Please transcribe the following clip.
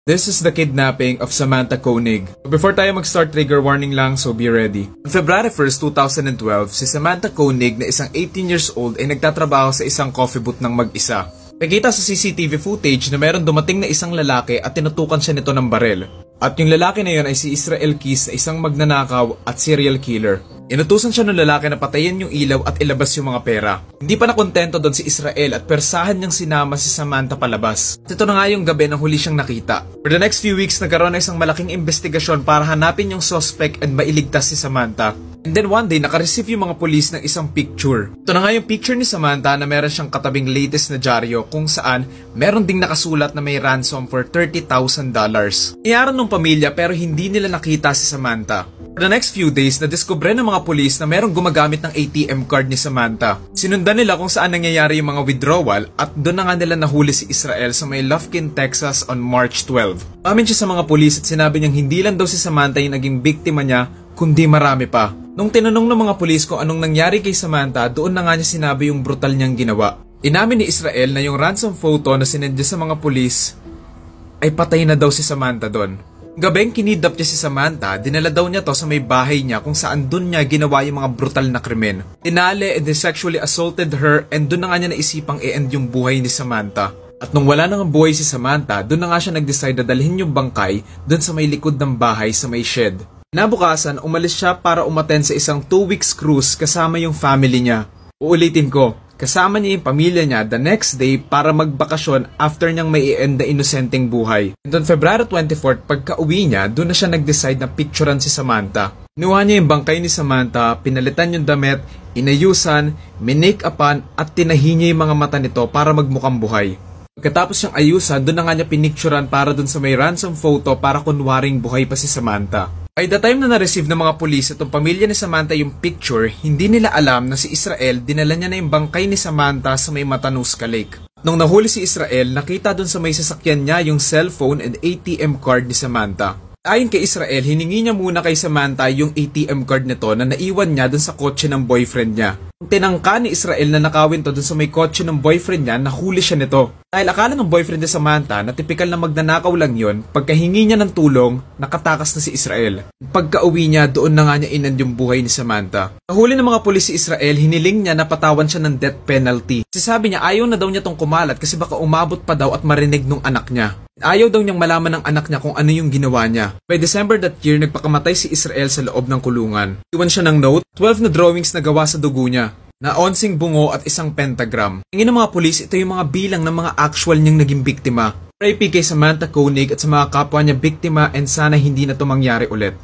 This is the kidnapping of Samantha Koenig. Before tayo mag-start, trigger warning lang, so be ready. On February 1st, 2012, si Samantha Koenig na isang 18 years old ay nagtatrabaho sa isang coffee booth ng mag-isa. Nakita sa CCTV footage na meron dumating na isang lalaki at tinutukan siya nito ng barel. At yung lalaki na yun ay si Israel Keys na isang magnanakaw at serial killer. Inutusan siya ng lalaki na patayin yung ilaw at ilabas yung mga pera. Hindi pa nakontento doon si Israel at persahan niyang sinama si Samantha palabas. At ito na nga yung gabi na huli siyang nakita. For the next few weeks, nagkaroon na isang malaking investigasyon para hanapin yung suspect and mailigtas si Samantha. And then one day, nakareceive yung mga pulis ng isang picture. Ito na nga yung picture ni Samantha na meron siyang katabing latest na dyaryo kung saan meron ding nakasulat na may ransom for $30,000. Iyaran ng pamilya pero hindi nila nakita si Samantha. For the next few days, nadiskubre ng mga pulis na merong gumagamit ng ATM card ni Samantha. Sinundan nila kung saan nangyayari yung mga withdrawal at doon na nga nila nahuli si Israel sa may Lufkin, Texas on March 12. Umamin siya sa mga pulis at sinabi niyang hindi lang daw si Samantha yung naging biktima niya, kundi marami pa. Nung tinanong ng mga pulis kung anong nangyari kay Samantha, doon na nga niya sinabi yung brutal niyang ginawa. Inamin ni Israel na yung ransom photo na sinend niya sa mga pulis ay patay na daw si Samantha doon. Gabing kinidnap niya si Samantha, dinala daw niya to sa may bahay niya kung saan doon niya ginawa yung mga brutal na krimen. Tinali and sexually assaulted her and doon na nga niya naisipang i-end yung buhay ni Samantha. At nung wala na nga buhay si Samantha, doon na nga siya nag-decide na dalhin yung bangkay doon sa may likod ng bahay sa may shed. Kinabukasan, umalis siya para umattend sa isang 2 weeks cruise kasama yung family niya. Uulitin ko, kasama niya yung pamilya niya the next day para magbakasyon after niyang may i-end na inosenteng buhay. And on February 24, pagka-uwi niya, doon na siya nag-decide na picturean si Samantha. Inuha niya yung bangkay ni Samantha, pinalitan yung damit, inayusan, minake-upan at tinahi niya yung mga mata nito para magmukhang buhay. Pagkatapos siyang ayusan, doon na nga niya pinicturean para doon sa may ransom photo para kunwaring buhay pa si Samantha. By the time na na-receive ng mga pulis at ang pamilya ni Samantha yung picture, hindi nila alam na si Israel dinala niya na yung bangkay ni Samantha sa may Matanuska Lake. Nung nahuli si Israel, nakita dun sa may sasakyan niya yung cellphone and ATM card ni Samantha. Ayon kay Israel, hiningi niya muna kay Samantha yung ATM card nito na naiwan niya dun sa kotse ng boyfriend niya. Nung tinangka ni Israel na nakawin to dun sa may kotse ng boyfriend niya, nahuli siya nito. Dahil akala ng boyfriend ni Samantha na tipikal na magnanakaw lang yon, pagkahingi niya ng tulong, nakatakas na si Israel. Pagka-uwi niya, doon na nga niya inend yung buhay ni Samantha. Nahuli ng mga pulis si Israel, hiniling niya na patawan siya ng death penalty. Kasi sabi niya ayaw na daw niya tong kumalat kasi baka umabot pa daw at marinig nung anak niya. Ayaw daw niyang malaman ng anak niya kung ano yung ginawa niya. By December that year, nagpakamatay si Israel sa loob ng kulungan. Iwan siya ng note, 12 na drawings na gawa sa dugo niya, na 11 bungo at isang pentagram. Tingin ng mga pulis, ito yung mga bilang ng mga actual niyang naging biktima. Pray kay Samantha Koenig at sa mga kapwa niya biktima and sana hindi na ito mangyari ulit.